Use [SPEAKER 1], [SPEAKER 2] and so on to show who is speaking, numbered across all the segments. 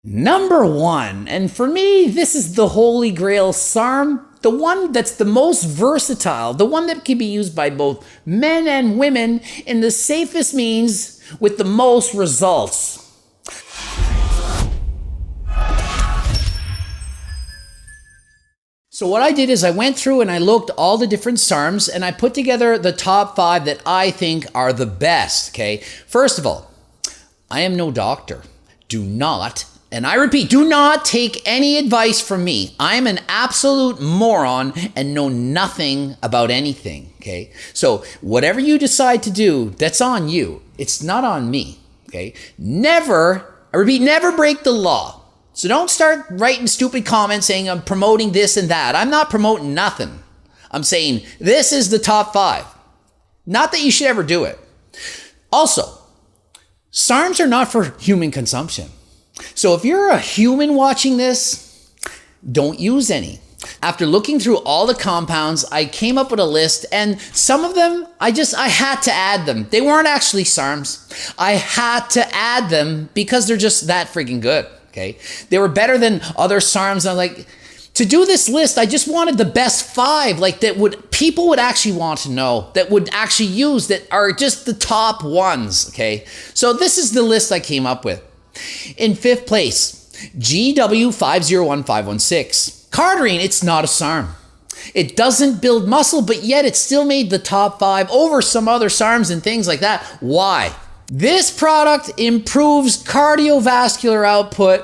[SPEAKER 1] Number one, and for me, this is the holy grail SARM, the one that's the most versatile, the one that can be used by both men and women in the safest means with the most results. So what I did is I went through and I looked all the different SARMs and I put together the top 5 that I think are the best, okay? First of all, I am no doctor. Do not, and I repeat, do not take any advice from me. I'm an absolute moron and know nothing about anything, okay? So whatever you decide to do, that's on you. It's not on me, okay? Never, I repeat, never break the law. So don't start writing stupid comments saying I'm promoting this and that. I'm not promoting nothing. I'm saying this is the top 5. Not that you should ever do it. Also, SARMs are not for human consumption. So if you're a human watching this, don't use any. After looking through all the compounds, I came up with a list, and some of them, I had to add them. They weren't actually SARMs. I had to add them because they're just that freaking good. Okay, they were better than other SARMs. I'm like, to do this list, I just wanted the best 5, like that people would actually want to know, that would actually use, that are just the top ones. Okay, so this is the list I came up with. In 5th place, GW501516. Cardarine, it's not a SARM. It doesn't build muscle, but yet it still made the top 5 over some other SARMs and things like that. Why? This product improves cardiovascular output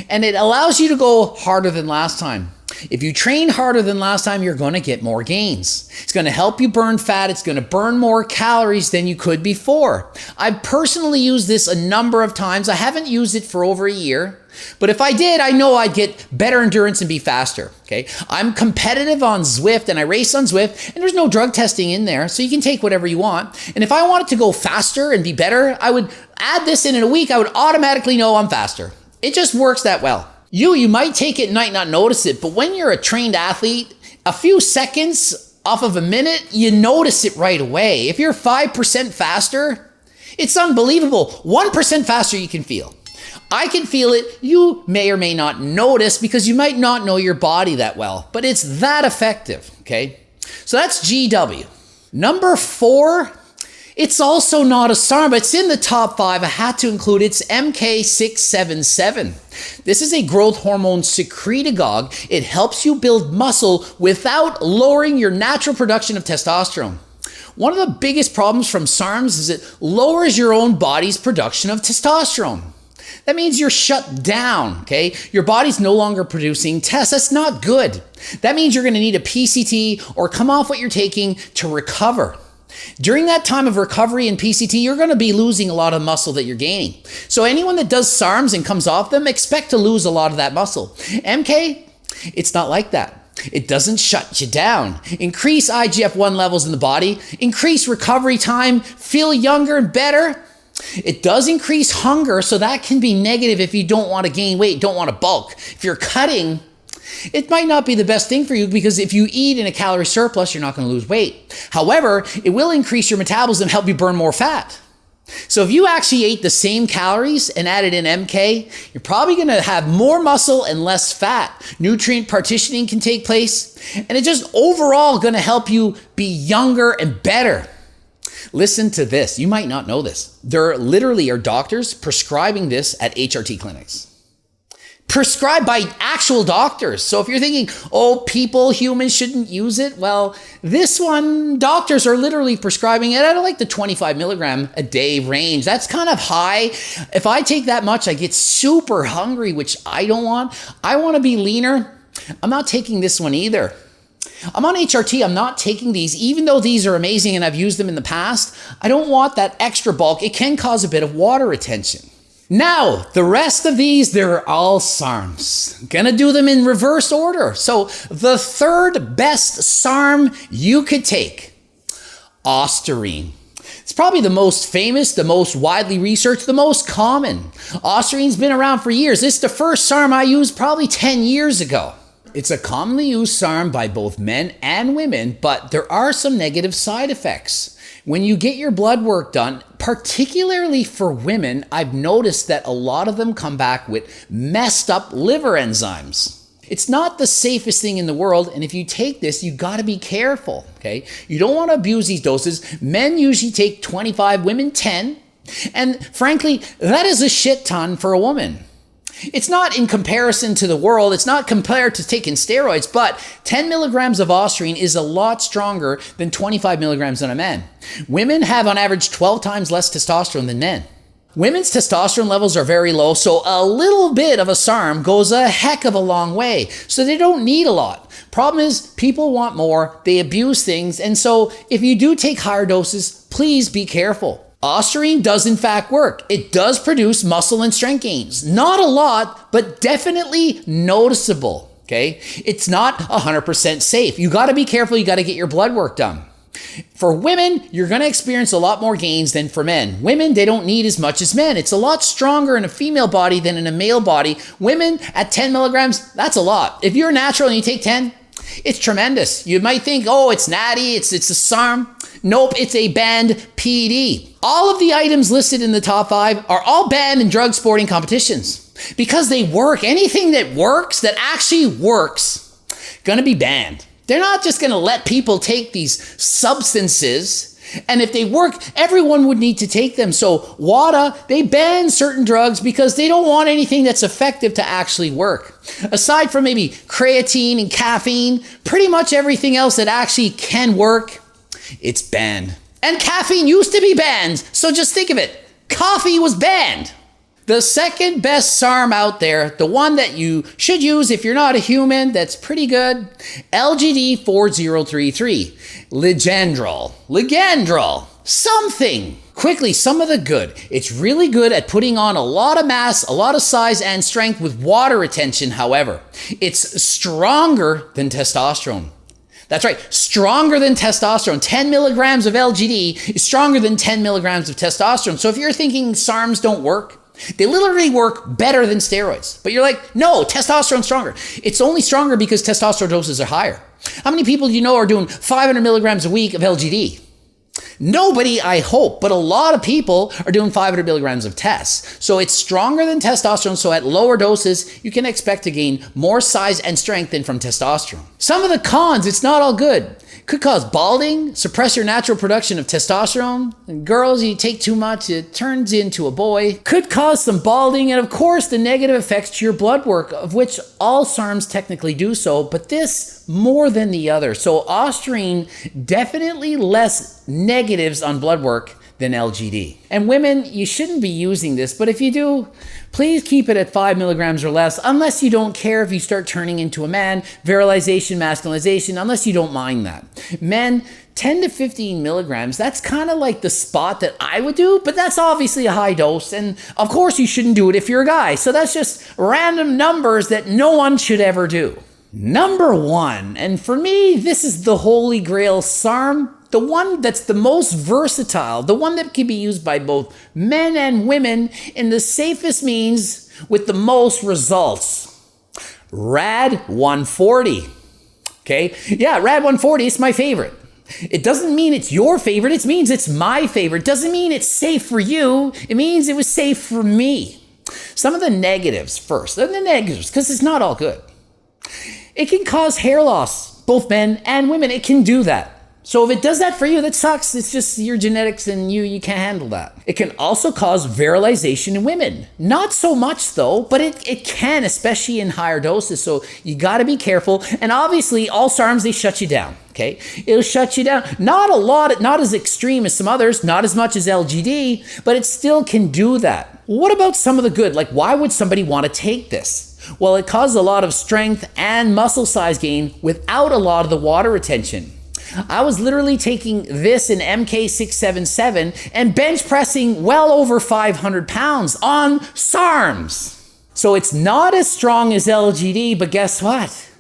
[SPEAKER 1] and it allows you to go harder than last time. If you train harder than last time, you're going to get more gains. It's going to help you burn fat. It's going to burn more calories than you could before. I've personally used this a number of times. I haven't used it for over a year, but if I did, I know I'd get better endurance and be faster. Okay, I'm competitive on Zwift and I race on Zwift, and there's no drug testing in there, so you can take whatever you want. And if I wanted to go faster and be better, I would add this in a week. I would automatically know I'm faster. It just works that well. You might take it and might not notice it, but when you're a trained athlete, a few seconds off of a minute, you notice it right away. If you're 5% faster, it's unbelievable. 1% faster you can feel. I can feel it. You may or may not notice because you might not know your body that well, but it's that effective, okay? So that's GW. Number 4, it's also not a SARM, but it's in the top 5. I had to include it. It's MK677. This is a growth hormone secretagogue. It helps you build muscle without lowering your natural production of testosterone. One of the biggest problems from SARMs is it lowers your own body's production of testosterone. That means you're shut down, okay? Your body's no longer producing tests. That's not good. That means you're going to need a PCT or come off what you're taking to recover. During that time of recovery and PCT, you're going to be losing a lot of muscle that you're gaining. So anyone that does SARMs and comes off them, expect to lose a lot of that muscle. MK, it's not like that. It doesn't shut you down. Increase IGF-1 levels in the body, increase recovery time, feel younger and better. It does increase hunger, so that can be negative if you don't want to gain weight, don't want to bulk. If you're cutting, it might not be the best thing for you because if you eat in a calorie surplus, you're not going to lose weight. However, it will increase your metabolism and help you burn more fat. So if you actually ate the same calories and added in MK, you're probably going to have more muscle and less fat. Nutrient partitioning can take place, and it's just overall going to help you be younger and better. Listen to this. You might not know this. There literally are doctors prescribing this at HRT clinics. Prescribed by actual doctors. So if you're thinking, oh, humans shouldn't use it. Well, this one, doctors are literally prescribing it at like the 25 milligram a day range. That's kind of high. If I take that much, I get super hungry, which I don't want. I want to be leaner. I'm not taking this one either. I'm on HRT. I'm not taking these, even though these are amazing and I've used them in the past. I don't want that extra bulk. It can cause a bit of water retention. Now, the rest of these, they're all SARMs. Gonna do them in reverse order. So the 3rd best SARM you could take, Austrian. It's probably the most famous, the most widely researched, the most common. Austrian's been around for years. It's the first SARM I used probably 10 years ago. It's a commonly used SARM by both men and women, but there are some negative side effects. When you get your blood work done, particularly for women, I've noticed that a lot of them come back with messed up liver enzymes. It's not the safest thing in the world, and if you take this, you gotta be careful, okay? You don't wanna abuse these doses. Men usually take 25, women 10, and frankly, that is a shit ton for a woman. It's not in comparison to the world, it's not compared to taking steroids, but 10 milligrams of Austrian is a lot stronger than 25 milligrams on a man. Women have on average 12 times less testosterone than men. Women's testosterone levels are very low, so a little bit of a SARM goes a heck of a long way. So they don't need a lot. Problem is, people want more, they abuse things, and so if you do take higher doses, please be careful. Austrian does in fact work. It does produce muscle and strength gains. Not a lot, but definitely noticeable, okay? It's not 100% safe. You gotta be careful, you gotta get your blood work done. For women, you're going to experience a lot more gains than for men. Women, they don't need as much as men. It's a lot stronger in a female body than in a male body. Women at 10 milligrams, that's a lot. If you're natural and you take 10, it's tremendous. You might think, oh, it's natty, it's a SARM. Nope, it's a banned PD. All of the items listed in the top 5 are all banned in drug sporting competitions because they work. Anything that works, that actually works, going to be banned. They're not just going to let people take these substances, and if they work, everyone would need to take them. So WADA, they ban certain drugs because they don't want anything that's effective to actually work. Aside from maybe creatine and caffeine, pretty much everything else that actually can work, it's banned. And caffeine used to be banned, so just think of it. Coffee was banned. The second best SARM out there, the one that you should use if you're not a human, that's pretty good, LGD 4033, Ligandrol, something. Quickly, some of the good. It's really good at putting on a lot of mass, a lot of size and strength with water retention, however. It's stronger than testosterone. That's right, stronger than testosterone. 10 milligrams of LGD is stronger than 10 milligrams of testosterone. So if you're thinking SARMs don't work, they literally work better than steroids. But you're like, no, testosterone's stronger. It's only stronger because testosterone doses are higher. How many people do you know are doing 500 milligrams a week of LGD? Nobody, I hope, but a lot of people are doing 500 milligrams of test. So it's stronger than testosterone, so at lower doses, you can expect to gain more size and strength than from testosterone. Some of the cons, it's not all good. Could cause balding, suppress your natural production of testosterone. And girls, you take too much, it turns into a boy. Could cause some balding, and of course, the negative effects to your blood work, of which all SARMs technically do so, but this more than the other. So Austrian, definitely less negatives on blood work than LGD. And women, you shouldn't be using this, but if you do, please keep it at 5 milligrams or less, unless you don't care if you start turning into a man, virilization, masculinization, unless you don't mind that. Men, 10 to 15 milligrams, that's kind of like the spot that I would do, but that's obviously a high dose, and of course you shouldn't do it if you're a guy. So that's just random numbers that no one should ever do. Number 1, and for me, this is the holy grail SARM, the one that's the most versatile, the one that can be used by both men and women in the safest means with the most results. Rad 140. Okay? Yeah, Rad 140 is my favorite. It doesn't mean it's your favorite, it means it's my favorite. It doesn't mean it's safe for you, it means it was safe for me. Some of the negatives first, the negatives, because it's not all good. It can cause hair loss, both men and women, it can do that. So if it does that for you, that sucks. It's just your genetics and you can't handle that. It can also cause virilization in women. Not so much though, but it can, especially in higher doses. So you gotta be careful. And obviously all SARMs, they shut you down, okay? It'll shut you down. Not a lot, not as extreme as some others, not as much as LGD, but it still can do that. What about some of the good? Like, why would somebody want to take this? Well, it causes a lot of strength and muscle size gain without a lot of the water retention. I was literally taking this in MK677 and bench pressing well over 500 pounds on SARMs. So it's not as strong as LGD, but guess what?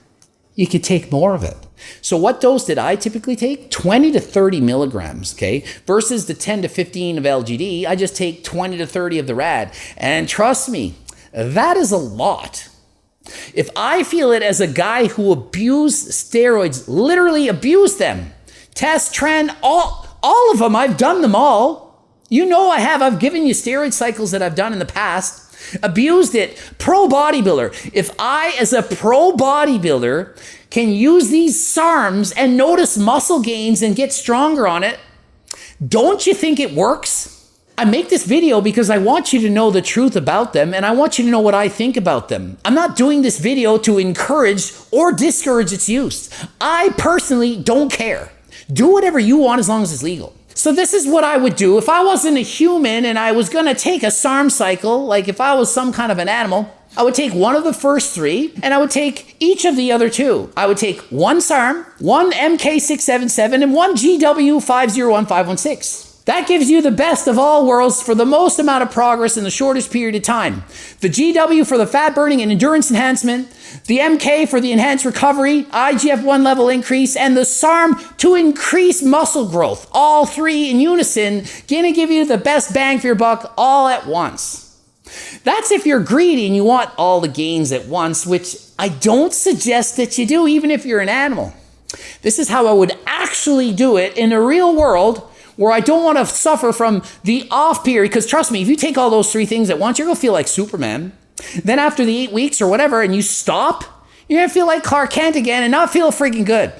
[SPEAKER 1] You could take more of it. So what dose did I typically take? 20 to 30 milligrams, okay? Versus the 10 to 15 of LGD, I just take 20 to 30 of the RAD. And trust me, that is a lot. If I feel it as a guy who abused steroids, literally abused them, test, trend, all of them, I've done them all. You know I have. I've given you steroid cycles that I've done in the past. Abused it. Pro bodybuilder. If I, as a pro bodybuilder, can use these SARMs and notice muscle gains and get stronger on it, don't you think it works? I make this video because I want you to know the truth about them, and I want you to know what I think about them. I'm not doing this video to encourage or discourage its use. I personally don't care. Do whatever you want as long as it's legal. So this is what I would do if I wasn't a human and I was going to take a SARM cycle, like if I was some kind of an animal. I would take one of the first three, and I would take each of the other two. I would take one SARM, one MK677, and one GW501516. That gives you the best of all worlds for the most amount of progress in the shortest period of time. The GW for the fat burning and endurance enhancement, the MK for the enhanced recovery, IGF-1 level increase, and the SARM to increase muscle growth. All three in unison, gonna give you the best bang for your buck all at once. That's if you're greedy and you want all the gains at once, which I don't suggest that you do, even if you're an animal. This is how I would actually do it in a real world, where I don't want to suffer from the off period. Because trust me, if you take all those three things at once, you're going to feel like Superman. Then after the 8 weeks or whatever, and you stop, you're going to feel like Clark Kent again and not feel freaking good.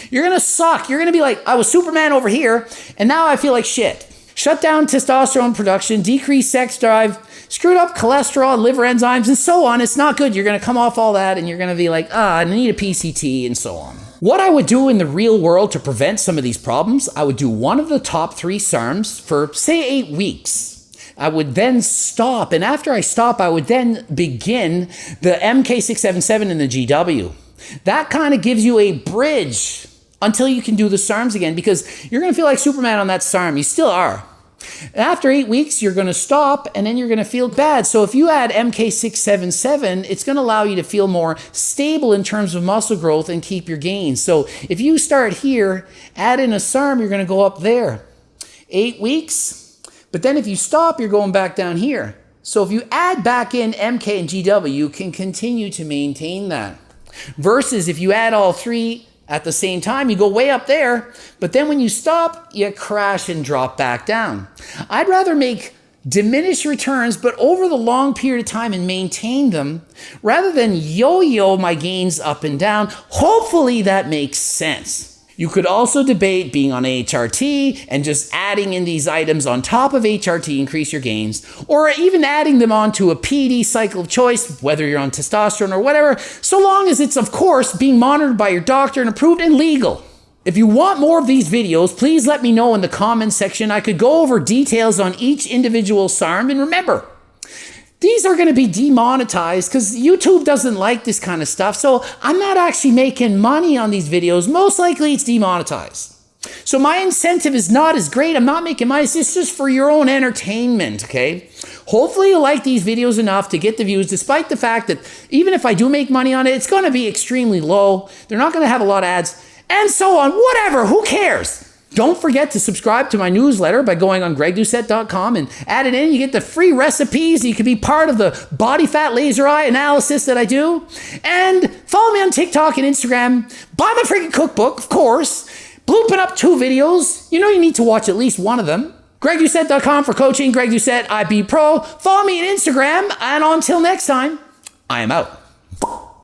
[SPEAKER 1] You're going to suck. You're going to be like, I was Superman over here, and now I feel like shit. Shut down testosterone production, decrease sex drive, screwed up cholesterol, liver enzymes, and so on. It's not good. You're going to come off all that, and you're going to be like, I need a PCT, and so on. What I would do in the real world to prevent some of these problems, I would do one of the top three SARMs for, say, 8 weeks. I would then stop, and after I stop, I would then begin the MK677 and the GW. That kind of gives you a bridge until you can do the SARMs again, because you're going to feel like Superman on that SARM. You still are. After 8 weeks, you're going to stop, and then you're going to feel bad. So if you add MK677, it's going to allow you to feel more stable in terms of muscle growth and keep your gains. So if you start here, add in a SARM, you're going to go up there. 8 weeks, but then if you stop, you're going back down here. So if you add back in MK and GW, you can continue to maintain that. Versus if you add all three at the same time, you go way up there, but then when you stop, you crash and drop back down. I'd rather make diminished returns, but over the long period of time and maintain them, rather than yo-yo my gains up and down. Hopefully that makes sense. You could also debate being on HRT and just adding in these items on top of HRT increase your gains, or even adding them onto a PD cycle of choice, whether you're on testosterone or whatever, so long as it's, of course, being monitored by your doctor and approved and legal. If you want more of these videos, please let me know in the comments section. I could go over details on each individual SARM, and remember, these are going to be demonetized because YouTube doesn't like this kind of stuff. So I'm not actually making money on these videos. Most likely it's demonetized. So my incentive is not as great. I'm not making money. It's just for your own entertainment, okay? Hopefully you like these videos enough to get the views, despite the fact that even if I do make money on it, it's going to be extremely low. They're not going to have a lot of ads and so on. Whatever. Who cares? Don't forget to subscribe to my newsletter by going on gregdoucette.com and add it in. You get the free recipes. You can be part of the body fat laser eye analysis that I do. And follow me on TikTok and Instagram. Buy my freaking cookbook, of course. Blooping up 2 videos. You know you need to watch at least one of them. gregdoucette.com for coaching. Greg Doucette, IB Pro. Follow me on Instagram. And until next time, I am out.